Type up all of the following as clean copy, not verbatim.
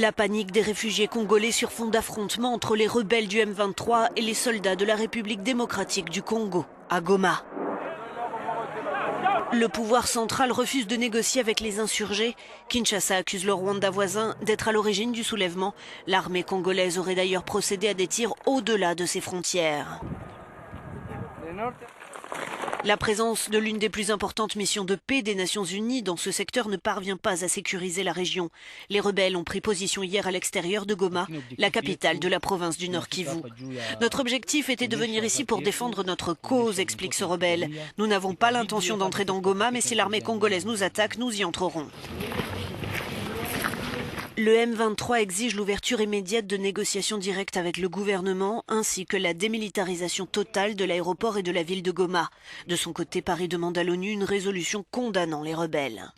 La panique des réfugiés congolais sur fond d'affrontements entre les rebelles du M23 et les soldats de la République démocratique du Congo, à Goma. Le pouvoir central refuse de négocier avec les insurgés. Kinshasa accuse le Rwanda voisin d'être à l'origine du soulèvement. L'armée congolaise aurait d'ailleurs procédé à des tirs au-delà de ses frontières. La présence de l'une des plus importantes missions de paix des Nations Unies dans ce secteur ne parvient pas à sécuriser la région. Les rebelles ont pris position hier à l'extérieur de Goma, la capitale de la province du Nord Kivu. Notre objectif était de venir ici pour défendre notre cause, explique ce rebelle. Nous n'avons pas l'intention d'entrer dans Goma, mais si l'armée congolaise nous attaque, nous y entrerons. Le M23 exige l'ouverture immédiate de négociations directes avec le gouvernement ainsi que la démilitarisation totale de l'aéroport et de la ville de Goma. De son côté, Paris demande à l'ONU une résolution condamnant les rebelles.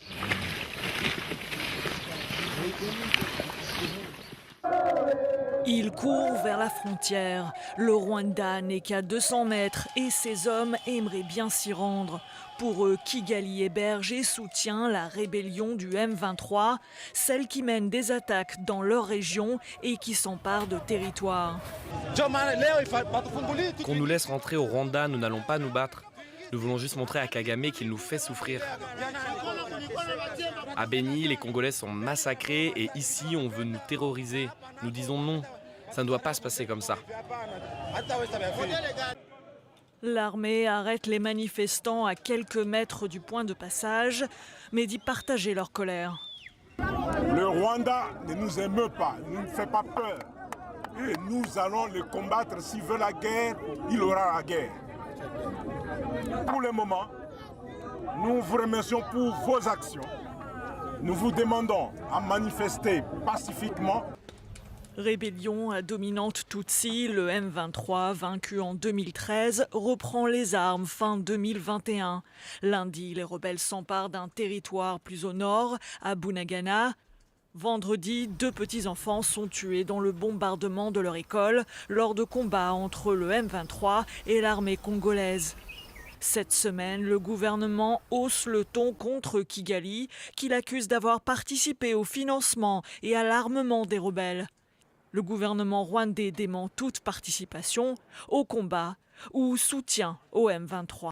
Il court vers la frontière. Le Rwanda n'est qu'à 200 mètres et ses hommes aimeraient bien s'y rendre. Pour eux, Kigali héberge et soutient la rébellion du M23, celle qui mène des attaques dans leur région et qui s'empare de territoires. Qu'on nous laisse rentrer au Rwanda, nous n'allons pas nous battre. Nous voulons juste montrer à Kagame qu'il nous fait souffrir. À Beni, les Congolais sont massacrés et ici, on veut nous terroriser. Nous disons non, ça ne doit pas se passer comme ça. L'armée arrête les manifestants à quelques mètres du point de passage, mais dit partager leur colère. Le Rwanda ne nous émeut pas, ne nous fait pas peur. Et nous allons le combattre. S'il veut la guerre, il aura la guerre. Pour le moment, nous vous remercions pour vos actions. Nous vous demandons à manifester pacifiquement. Rébellion à dominante Tutsi, le M23, vaincu en 2013, reprend les armes fin 2021. Lundi, les rebelles s'emparent d'un territoire plus au nord, à Bunagana. Vendredi, 2 petits-enfants sont tués dans le bombardement de leur école lors de combats entre le M23 et l'armée congolaise. Cette semaine, le gouvernement hausse le ton contre Kigali, qu'il accuse d'avoir participé au financement et à l'armement des rebelles. Le gouvernement rwandais dément toute participation au combat ou soutien au M23.